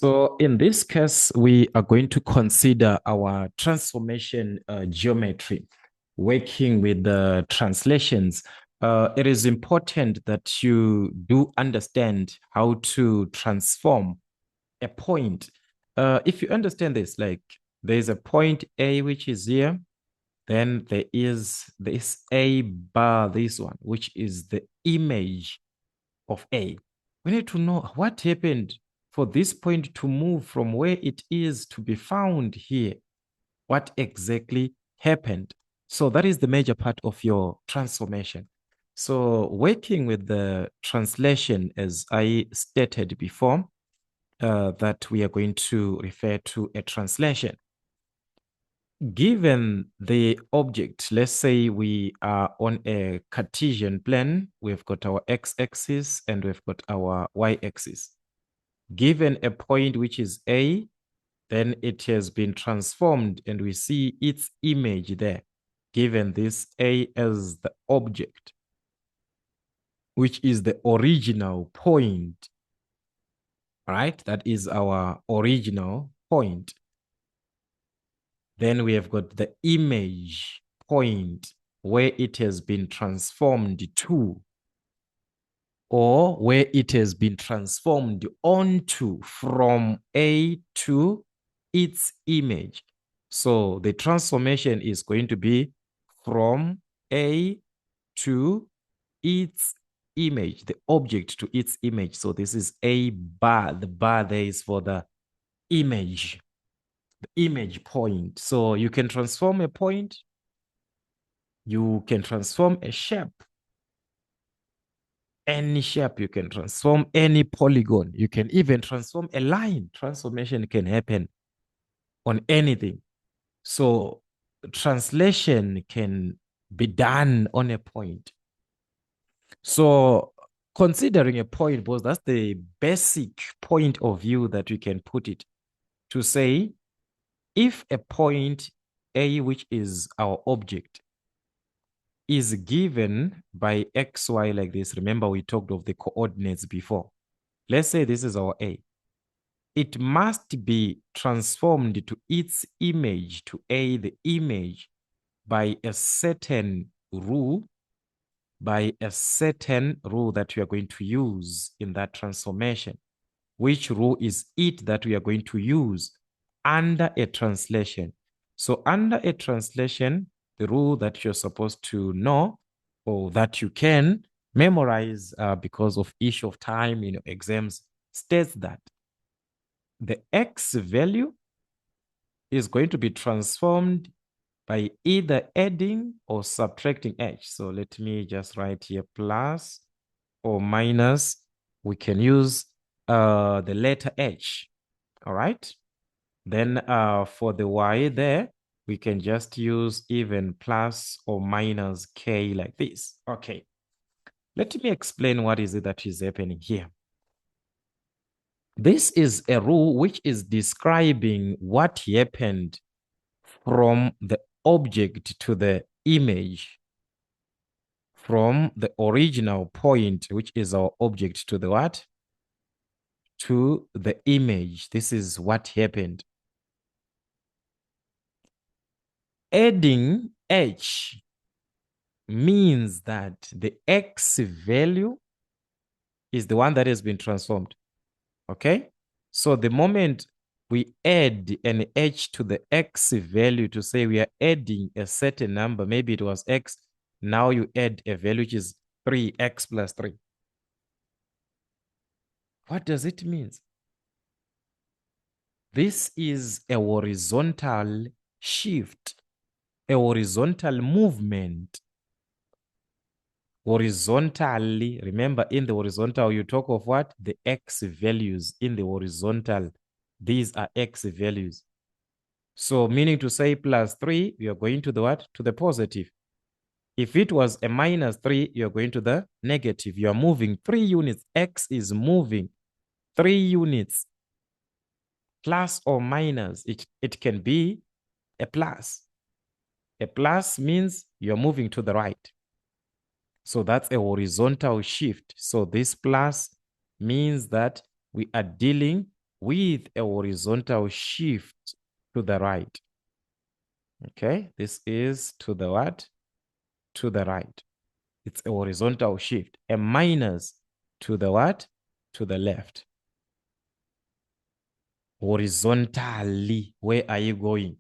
So in this case, we are going to consider our transformation geometry, working with the translations. It is important that you do understand how to transform a point. If you understand this, like there's a point A which is here, then there is this A bar, this one, which is the image of A. We need to know what happened for this point to move from where it is to be found here. What exactly happened? So that is the major part of your transformation. So working with the translation, as I stated before, that we are going to refer to a translation. Given the object, let's say we are on a Cartesian plane, we've got our x-axis and we've got our y-axis. Given a point which is A, then it has been transformed and we see its image there, given this A as the object, which is the original point, right? That is our original point. Then we have got the image point where it has been transformed to, or where it has been transformed onto from A to its image. So the transformation is going to be from A to its image, the object to its image. So this is A bar. The bar there is for the image point. So you can transform a point, you can transform a shape, any shape, you can transform any polygon, you can even transform a line. Transformation can happen on anything. So translation can be done on a point. So considering a point, because that's the basic point of view that we can put it to say, if a point A, which is our object, is given by xy like this. Remember, we talked of the coordinates before. Let's say this is our A. It must be transformed to its image, to A, the image, by a certain rule, that we are going to use in that transformation. Which rule is it that we are going to use under a translation? So under a translation, the rule that you're supposed to know or that you can memorize because of issue of time in your exams states that the x value is going to be transformed by either adding or subtracting h. So let me just write here plus or minus. We can use the letter h, all right? Then for the y there, we can just use even plus or minus k like this. Okay, let me explain what is it that is happening here. This is a rule which is describing what happened from the object to the image, from the original point, which is our object, to the what? To the image. This is what happened. Adding h means that the x value is the one that has been transformed. Okay? So the moment we add an h to the x value to say we are adding a certain number, maybe it was x, now you add a value which is 3x plus 3. What does it mean? This is a horizontal shift, a horizontal movement. Horizontally, remember in the horizontal, you talk of what? The x values in the horizontal. These are x values. So meaning to say plus 3, you're going to the what? To the positive. If it was a minus 3, you're going to the negative. You're moving 3 units. X is moving 3 units. Plus or minus, it can be a plus. A plus means you're moving to the right. So that's a horizontal shift. So this plus means that we are dealing with a horizontal shift to the right. Okay, this is to the what? To the right. It's a horizontal shift. A minus to the what? To the left. Horizontally, where are you going?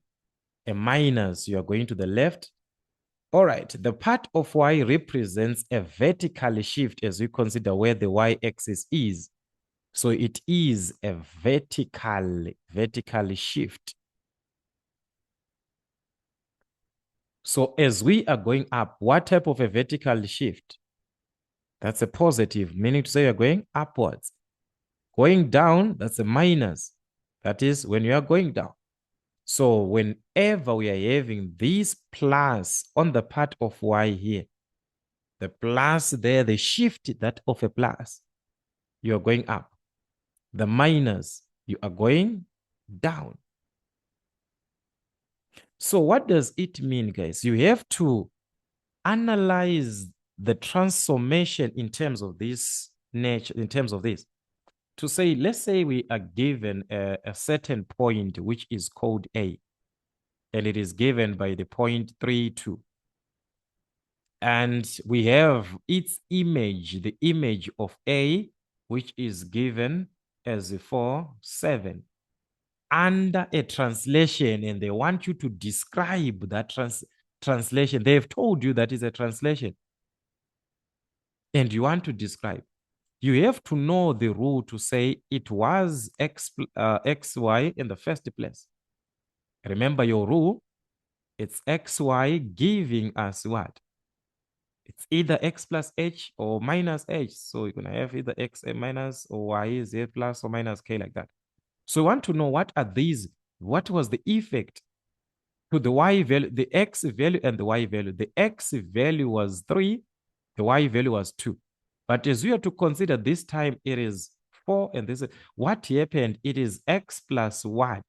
A minus, you are going to the left. All right, the part of y represents a vertical shift as we consider where the y-axis is. So it is a vertical shift. So as we are going up, what type of a vertical shift? That's a positive, meaning to say you're going upwards. Going down, that's a minus. That is when you are going down. So whenever we are having this plus on the part of y here, the plus there, the shift that of a plus, you are going up. The minus, you are going down. So what does it mean, guys? You have to analyze the transformation in terms of this nature, in terms of this. To say, let's say we are given a certain point, which is called A, and it is given by the point 3, 2. And we have its image, the image of A, which is given as 4, 7. Under a translation, and they want you to describe that translation. They've told you that is a translation. And you want to describe. You have to know the rule to say it was xy in the first place. Remember your rule, it's xy giving us what? It's either x plus h or minus h. So you're going to have either x minus or y z plus or minus k like that. So we want to know what are these, what was the effect to the y value, the x value and the y value. The x value was 3, the y value was 2. But as we are to consider this time, it is 4 and this is, what happened? It is x plus what?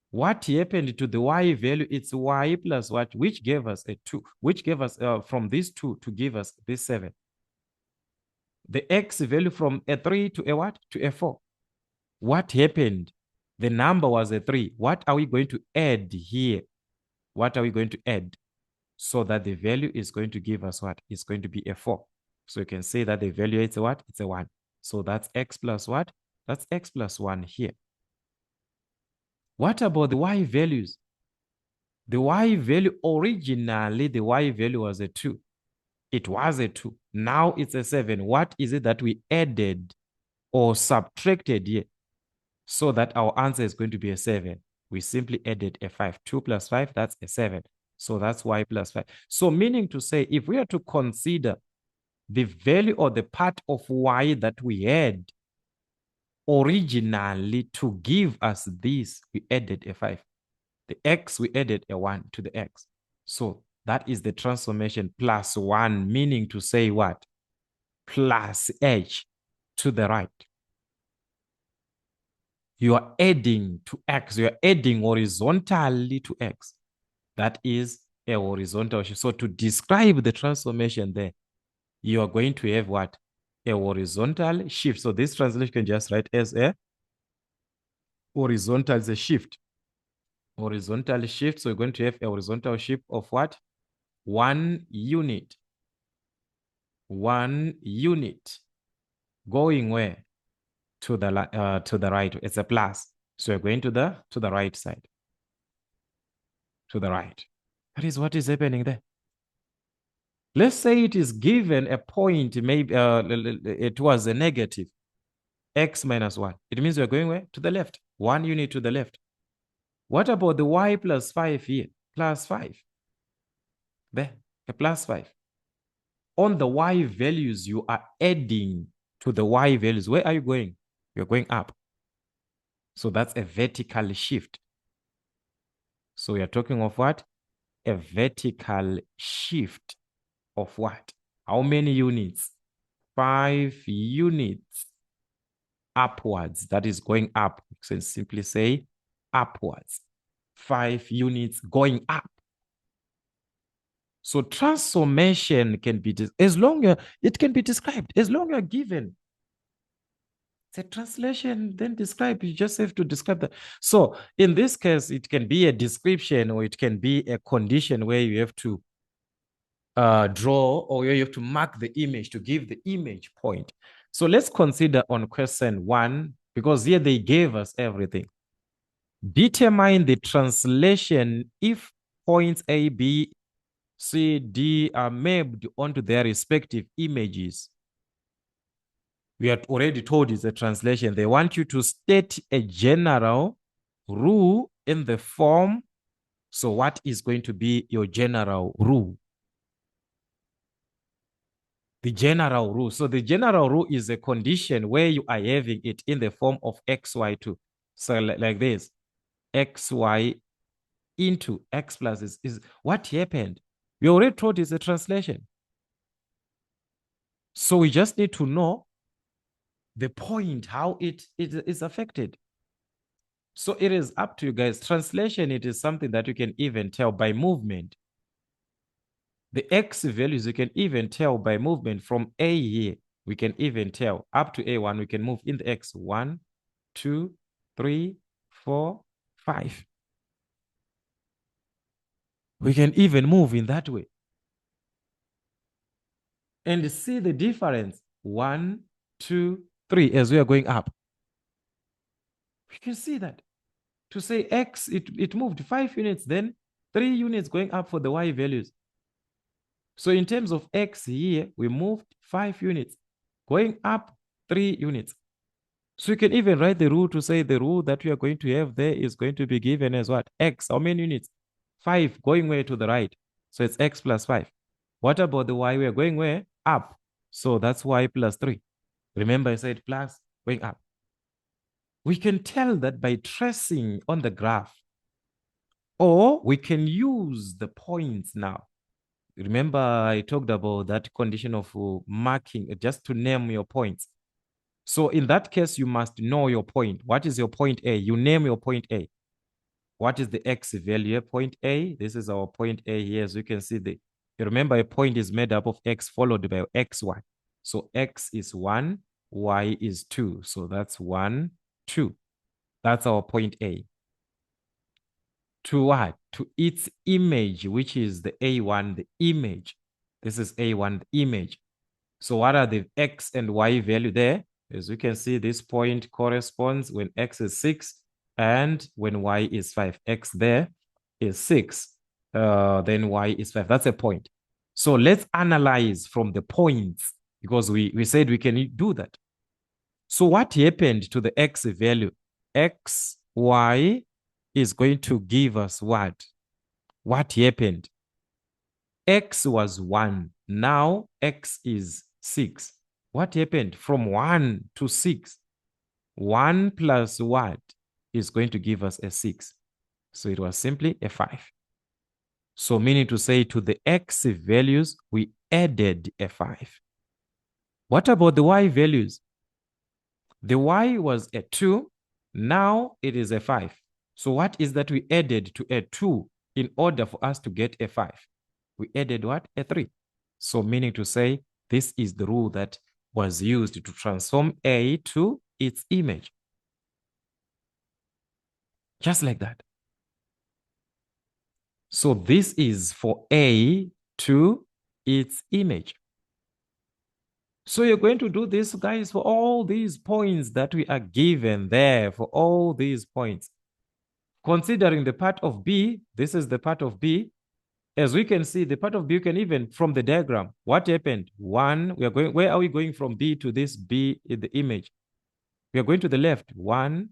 What happened to the y value? It's y plus what, which gave us a 2, which gave us from this 2 to give us this 7. The x value from a 3 to a what? To a 4. What happened? The number was a 3. What are we going to add here? What are we going to add? So that the value is going to give us what? It's going to be a 4. So you can say that the value is a what? It's a 1. So that's x plus what? That's x plus 1 here. What about the y values? The y value, originally, the y value was a 2. It was a 2. Now it's a 7. What is it that we added or subtracted here so that our answer is going to be a 7? We simply added a 5. 2 plus 5, that's a 7. So that's y plus 5. So meaning to say, if we are to consider the value or the part of y that we had originally to give us this, we added a 5. The x, we added a 1 to the x. So that is the transformation plus 1, meaning to say what? Plus h to the right. You are adding to x. You are adding horizontally to x. That is a horizontal shift. So to describe the transformation there, you are going to have what? A horizontal shift. So this translation can just write as a horizontal is a shift. Horizontal shift. So you're going to have a horizontal shift of what? 1 unit. 1 unit. Going where? To the right. It's a plus. So you're going to the right side. To the right. That is what is happening there. Let's say it is given a point, maybe it was a negative, x minus 1. It means we're going where? To the left. 1 unit to the left. What about the y plus 5 here? Plus 5. There, a plus 5. On the y values, you are adding to the y values. Where are you going? You're going up. So that's a vertical shift. So we are talking of what? A vertical shift of what? How many units? 5 units upwards. That is going up. You can simply say upwards. 5 units going up. So transformation can be, as long as it can be described, as long as you're given It's a translation, then describe. You just have to describe that. So in this case, it can be a description or it can be a condition where you have to draw or where you have to mark the image to give the image point. So let's consider on question 1, because here they gave us everything. Determine the translation if points A, B, C, D are mapped onto their respective images. We had already told it's a translation. They want you to state a general rule in the form. So what is going to be your general rule? The general rule. So the general rule is a condition where you are having it in the form of xy2. So like this, xy into x plus is what happened. We already told it's a translation. So we just need to know the point, how it is affected. So it is up to you guys. Translation, it is something that you can even tell by movement. The x values, you can even tell by movement from A here. We can even tell up to A1, we can move in the x 1, 2, 3, 4, 5. We can even move in that way. And see the difference. 1, 2, 3 as we are going up. We can see that. To say x, it moved 5 units, then 3 units going up for the y values. So in terms of x here, we moved 5 units, going up 3 units. So you can even write the rule to say the rule that we are going to have there is going to be given as what? X, how many units? 5 going where to the right. So it's x plus 5. What about the y? We are going where? Up. So that's y plus 3. Remember I said plus going up. We can tell that by tracing on the graph. Or we can use the points now. Remember, I talked about that condition of marking, just to name your points. So in that case, you must know your point. What is your point A? You name your point A. What is the X value? Point A. This is our point A here. As you can see, you remember a point is made up of X followed by XY. So X is 1, Y is 2. So that's 1, 2. That's our point A. To what? To its image, which is the A1, the image. This is A1, the image. So what are the X and Y value there? As you can see, this point corresponds when X is 6 and when Y is 5. X there is 6, then Y is 5. That's a point. So let's analyze from the points, because we said we can do that. So what happened to the X value? X, Y is going to give us what? What happened? X was 1. Now X is 6. What happened? From 1 to 6. 1 plus what is going to give us a 6. So it was simply a 5. So meaning to say to the X values, we added a 5. What about the Y values? The Y was a 2. Now it is a 5. So what is that we added to a 2 in order for us to get a 5? We added what? A 3. So meaning to say, this is the rule that was used to transform A to its image. Just like that. So this is for A to its image. So you're going to do this, guys, for all these points that we are given there, for all these points. Considering the part of B, this is the part of B. As we can see, the part of B, you can even, from the diagram, what happened? 1, we are going, where are we going from B to this B in the image? We are going to the left. 1,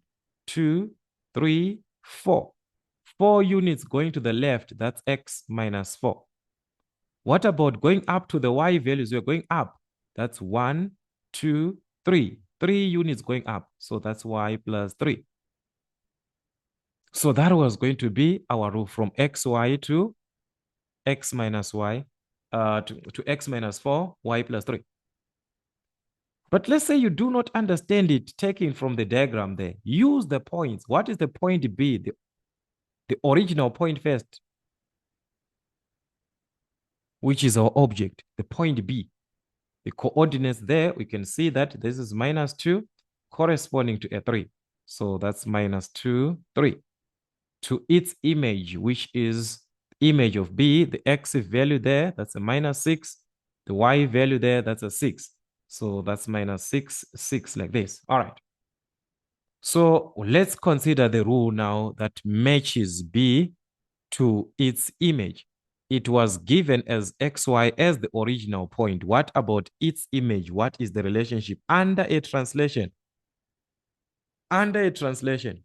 2, 3, 4. 4 units going to the left, that's X minus 4. What about going up to the Y values? We are going up. That's 1, 2, 3. 3 units going up. So that's Y plus 3. So that was going to be our rule from XY to X minus Y, to X minus 4, Y plus 3. But let's say you do not understand it, taking from the diagram there. Use the points. What is the point B? The original point first, which is our object, the point B. The coordinates there, we can see that this is minus 2. corresponding to a 3. So that's minus 2, 3. To its image, which is image of B, the X value there, that's a minus 6. The Y value there, that's a 6. So that's minus 6, 6 like this. All right. So let's consider the rule now that matches B to its image. It was given as XY as the original point. What about its image? What is the relationship under a translation? Under a translation.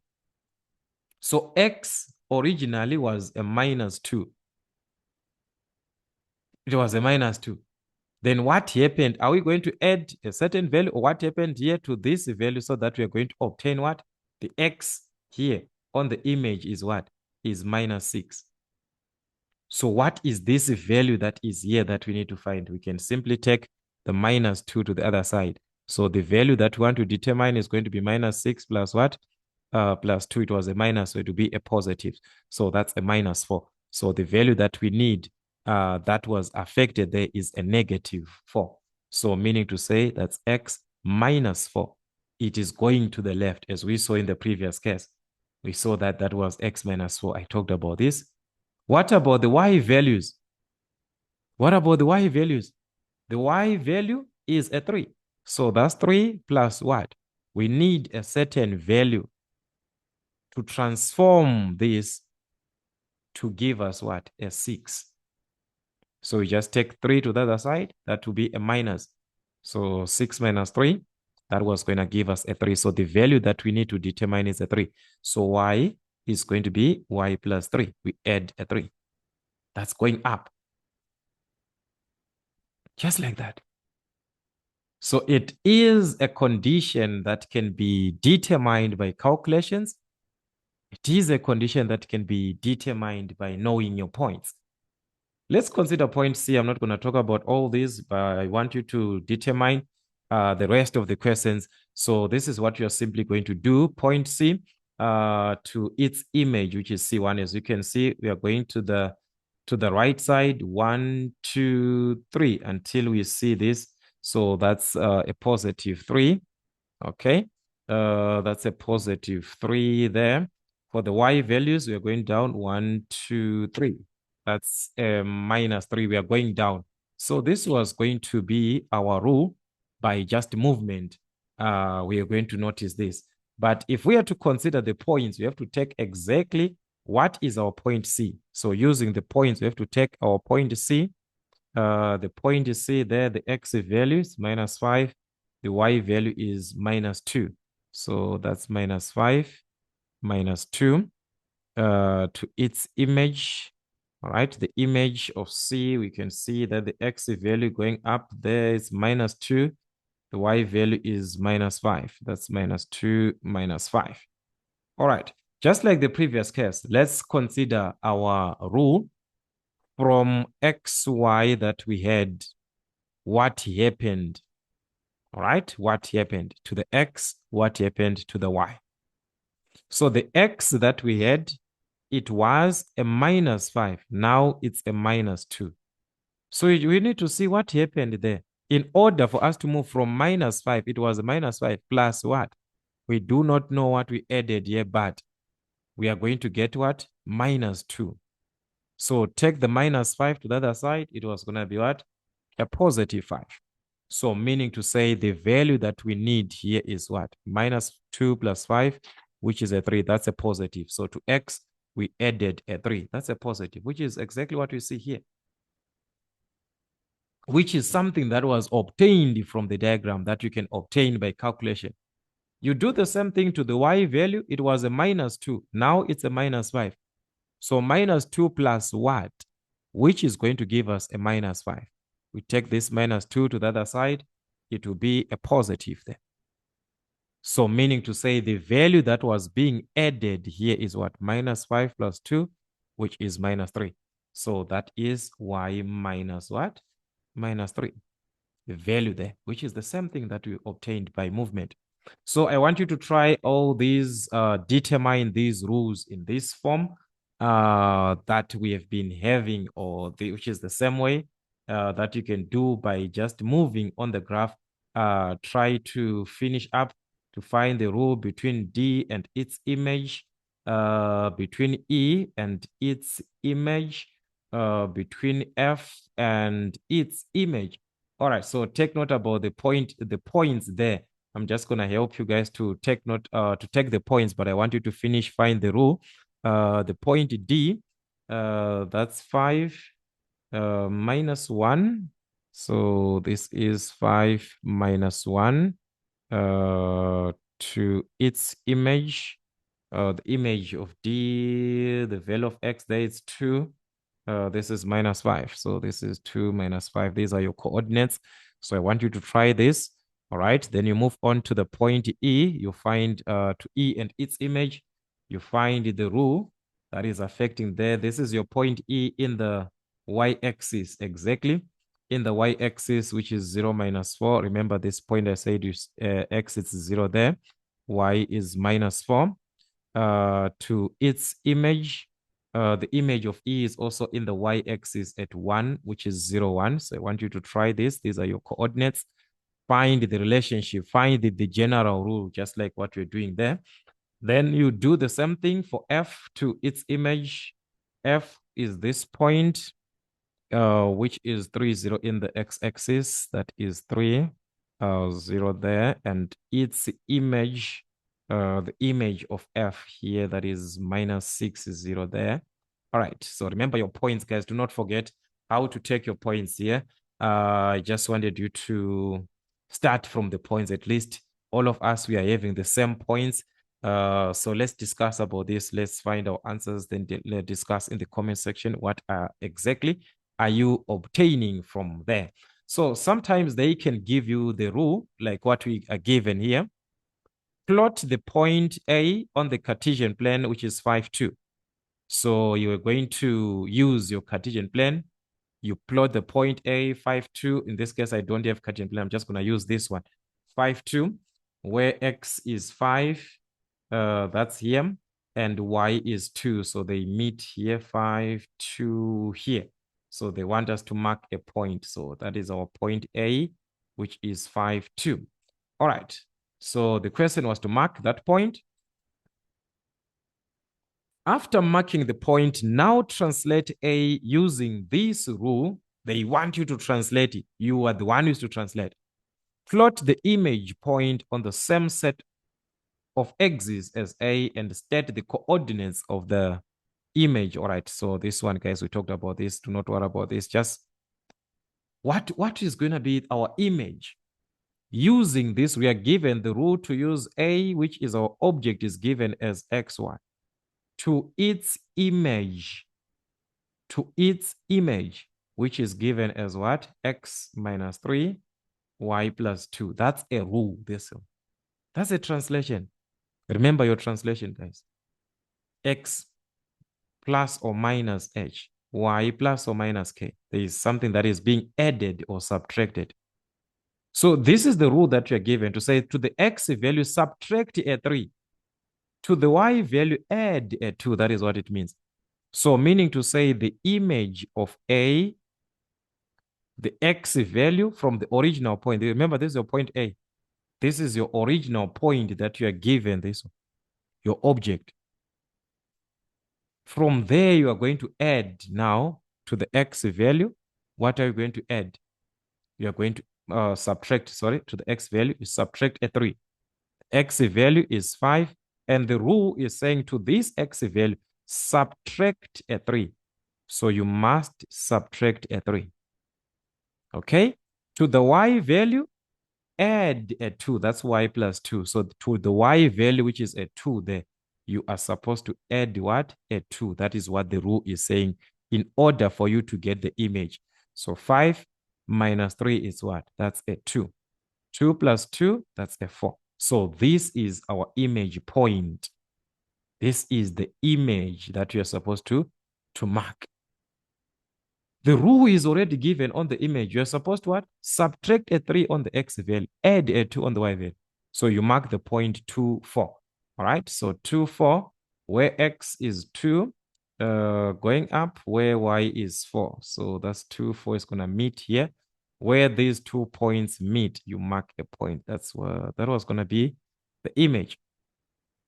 So X originally was a minus 2. It was a minus 2. Then what happened? Are we going to add a certain value, or what happened here to this value so that we are going to obtain what? The X here on the image is what? Is minus 6. So what is this value that is here that we need to find? We can simply take the minus 2 to the other side. So the value that we want to determine is going to be minus 6 plus what? Plus 2. It was a minus, so it will be a positive. So that's a minus 4. So the value that we need that was affected there is a negative 4. So meaning to say that's X minus 4. It is going to the left, as we saw in the previous case. We saw that that was X minus 4. I talked about this. What about the Y values? What about the Y values? The Y value is a 3. So that's 3 plus what? We need a certain value to transform this to give us what? A 6. So we just take 3 to the other side. That will be a minus. So 6 minus 3, that was going to give us a 3. So the value that we need to determine is a 3. So Y is going to be Y plus 3. We add a 3. That's going up. Just like that. So it is a condition that can be determined by calculations. It is a condition that can be determined by knowing your points. Let's consider point C. I'm not going to talk about all these, but I want you to determine the rest of the questions. So this is what you're simply going to do. Point C to its image, which is C1. As you can see, we are going to the right side, 1, 2, 3, until we see this. So that's a positive 3. Okay. That's a positive 3 there. For the Y values, we are going down 1, 2, 3. That's minus 3. We are going down. So this was going to be our rule by just movement. We are going to notice this. But if we are to consider the points, we have to take exactly what is our point C. So using the points, we have to take our point C. The point C there, the X value is minus 5. The Y value is minus 2. So that's minus 5, minus 2 to its image. All right, the image of C, we can see that the X value going up there is minus 2. The Y value is minus 5. That's minus 2, minus 5. All right, just like the previous case, let's consider our rule from XY that we had. What happened? All right, what happened to the X? What happened to the Y? So the X that we had, it was a minus 5. Now it's a minus 2. So we need to see what happened there. In order for us to move from minus 5, it was a minus 5 plus what? We do not know what we added here, but we are going to get what? Minus 2. So take the minus 5 to the other side. It was going to be what? A positive 5. So meaning to say the value that we need here is what? Minus 2 plus 5, which is a 3. That's a positive. So to X, we added a 3. That's a positive, which is exactly what we see here, which is something that was obtained from the diagram that you can obtain by calculation. You do the same thing to the Y value. It was a minus 2. Now it's a minus 5. So minus 2 plus what? Which is going to give us a minus 5. We take this minus 2 to the other side. It will be a positive there. So meaning to say the value that was being added here is what? Minus 5 plus 2, which is minus 3. So that is Y minus what? Minus 3. The value there, which is the same thing that we obtained by movement. So I want you to try all these, determine these rules in this form that we have been having, or which is the same way that you can do by just moving on the graph. Try to finish up to find the rule between D and its image, between E and its image, between F and its image. All right, so take note about the points there. I'm just gonna help you guys to take note, to take the points, but I want you to find the rule. The point D, that's 5 minus 1. So this is 5 minus 1 to its image. The image of D, the value of X there is 2. This is minus 5. So this is 2 minus 5. These are your coordinates. So I want you to try this. All right. Then you move on to the point E. You find to E and its image. You find the rule that is affecting there. This is your point E in the y-axis exactly. In the y-axis, which is 0 minus 4. Remember this point I said is x is 0 there. Y is minus 4. To its image. The image of E is also in the y-axis at 1, which is 0, 1. So I want you to try this. These are your coordinates. Find the relationship. Find the general rule, just like what we're doing there. Then you do the same thing for F to its image. F is this point, which is 3, 0 in the x-axis. That is 3, 0 there. And its image, the image of F here, that is minus 6, 0 there. All right. So remember your points, guys. Do not forget how to take your points here. I just wanted you to start from the points. At least all of us, we are having the same points. So let's discuss about this. Let's find our answers. Then let's discuss in the comment section what exactly are you obtaining from there. So sometimes they can give you the rule, like what we are given here. Plot the point A on the Cartesian plane, which is 5, 2. So you're going to use your Cartesian plane. You plot the point A, 5, 2. In this case, I don't have Cartesian plane. I'm just going to use this one, 5, 2, where X is 5. That's here. And Y is 2. So they meet here, 5, 2 here. So they want us to mark a point. So that is our point A, which is 5, 2. All right. So the question was to mark that point. After marking the point, now translate A using this rule. They want you to translate it. You are the one who is to translate. Plot the image point on the same set of axes as A and state the coordinates of the image. All right. So this one, guys, we talked about this. Do not worry about this. Just what is going to be our image? Using this, we are given the rule to use A, which is our object, is given as xy. To its image, which is given as what? X minus 3, Y plus 2. That's a rule. That's a translation. Remember your translation, guys. X plus or minus H, Y plus or minus K. There is something that is being added or subtracted. So this is the rule that you're given to say to the X value, subtract a 3. To the Y value, add a 2. That is what it means. So meaning to say the image of A, the X value from the original point. Remember, this is your point A. This is your original point that you are given, this one, your object. From there, you are going to add now to the X value. What are you going to add? You are going to subtract, to the X value, you subtract a 3. X value is 5. And the rule is saying to this X value, subtract a 3. So you must subtract a 3. Okay? To the Y value, add a 2. That's Y plus 2. So to the Y value, which is a 2 there, you are supposed to add what? A 2. That is what the rule is saying in order for you to get the image. So 5 minus 3 is what? That's a 2. 2 plus 2, that's a 4. So this is our image point. This is the image that you are supposed to mark. The rule is already given on the image. You're supposed to what? Subtract a 3 on the X value, add a 2 on the Y value. So you mark the point 2, 4. All right. So 2, 4, where X is 2, going up, where Y is 4. So that's 2, 4 is going to meet here. Where these 2 points meet, you mark a point. That was going to be the image.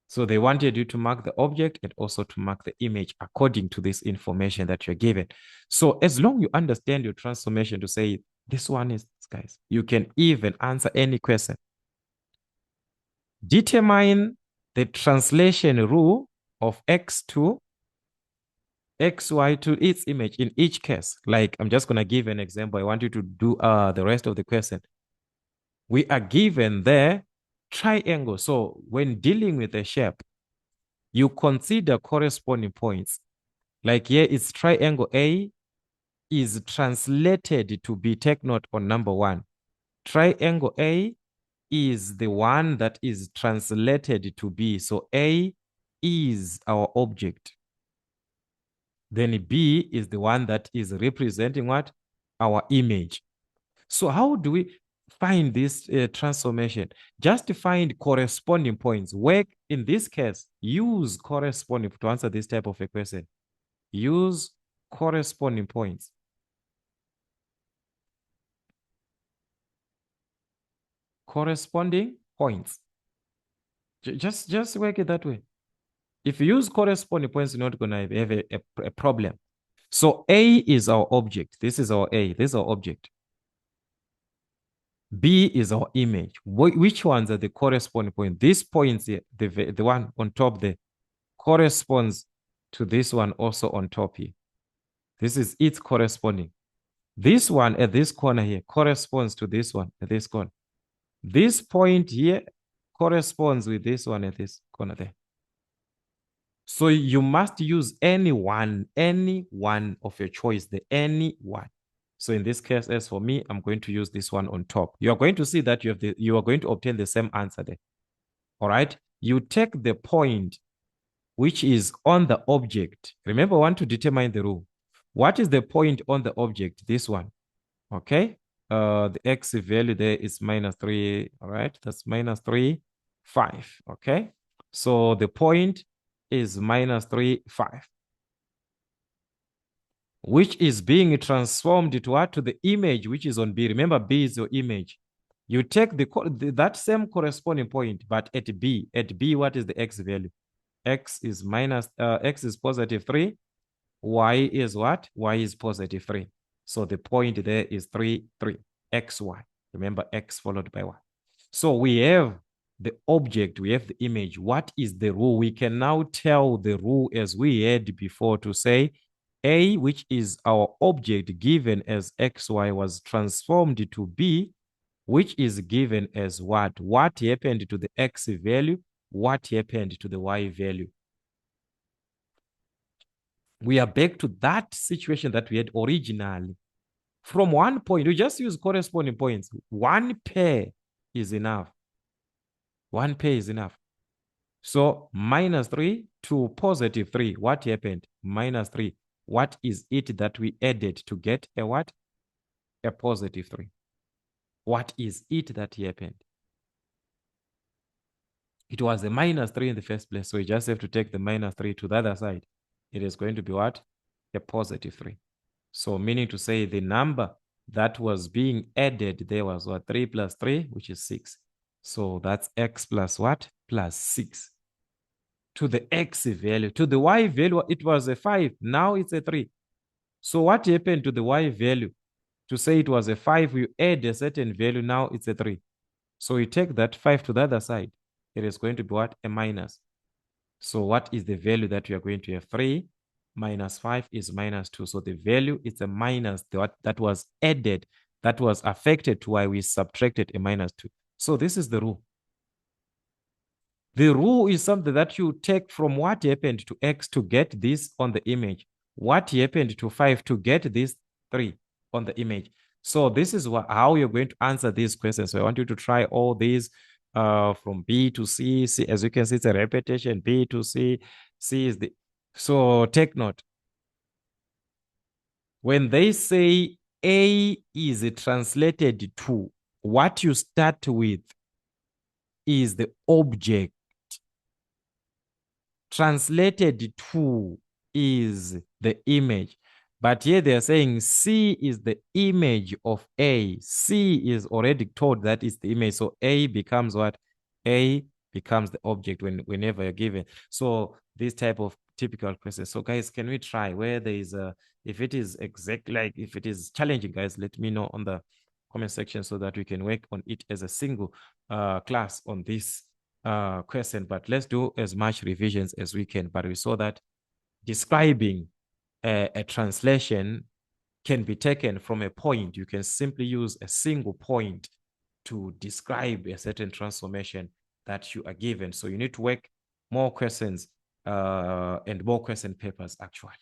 So they wanted you to mark the object and also to mark the image according to this information that you're given. So as long as you understand your transformation to say, this one is, guys, you can even answer any question. Determine the translation rule of X to XY to its image in each case. Like, I'm just going to give an example. I want you to do the rest of the question. We are given the triangle. So when dealing with a shape, you consider corresponding points. Like here, it's triangle A is translated to be, take note on number 1. Triangle A is the one that is translated to be. So A is our object. Then B is the one that is representing what? Our image. So how do we find this transformation? Just find corresponding points. Work, in this case, use corresponding to answer this type of a question. Use corresponding points. Corresponding points. Just work it that way. If you use corresponding points, you're not going to have a problem. So A is our object. This is our A. This is our object. B is our image. Which ones are the corresponding point? This point, the one on top there, corresponds to this one also on top here. This is its corresponding. This one at this corner here corresponds to this one at this corner. This point here corresponds with this one at this corner there. So you must use any one of your choice, the any one. So in this case, as for me, I'm going to use this one on top. You are going to see that you are going to obtain the same answer there. All right. You take the point which is on the object. Remember, I want to determine the rule. What is the point on the object? This one. Okay. The X value there is -3. All right. That's -3, 5. Okay. So the point is -3, 5. Which is being transformed to what? To the image which is on B. Remember, B is your image. You take that same corresponding point, but at B. At B, what is the X value? X is +3. Y is what? Y is +3. So the point there is 3, 3. XY. Remember, X followed by Y. So we have the object, we have the image. What is the rule? We can now tell the rule as we had before to say A, which is our object given as XY, was transformed to B, which is given as what? What happened to the X value? What happened to the Y value? We are back to that situation that we had originally. From one point, we just use corresponding points. One pair is enough. One pair is enough. So -3 to +3. What happened? -3. What is it that we added to get a what? A +3. What is it that happened? It was a -3 in the first place. So you just have to take the -3 to the other side. It is going to be what? A +3. So meaning to say the number that was being added there was what? 3 + 3, which is 6. So that's X plus what? +6. To the X value. To the Y value, it was a 5. Now it's a 3. So what happened to the Y value? To say it was a 5, you add a certain value. Now it's a 3. So you take that 5 to the other side. It is going to be what? A minus. So what is the value that you are going to have? 3 minus 5 is -2. So the value is a minus that was added, that was affected to why we subtracted a -2. So this is the rule. The rule is something that you take from what happened to X to get this on the image. What happened to 5 to get this 3 on the image. So this is how you're going to answer these questions. So I want you to try all these from B to C. C, as you can see, it's a repetition. B to C. C is the... So take note. When they say A is translated to, what you start with is the object. Translated to is the image. But here they are saying C is the image of A. C is already told that is the image. So A becomes what? A becomes the object whenever you're given. So this type of typical questions. So guys, can we try where there is a, if it is exact, like if it is challenging, guys, let me know on the comment section so that we can work on it as a single class on this question. But let's do as much revisions as we can. But we saw that describing a translation can be taken from a point. You can simply use a single point to describe a certain transformation that you are given. So you need to work more questions and more question papers actually.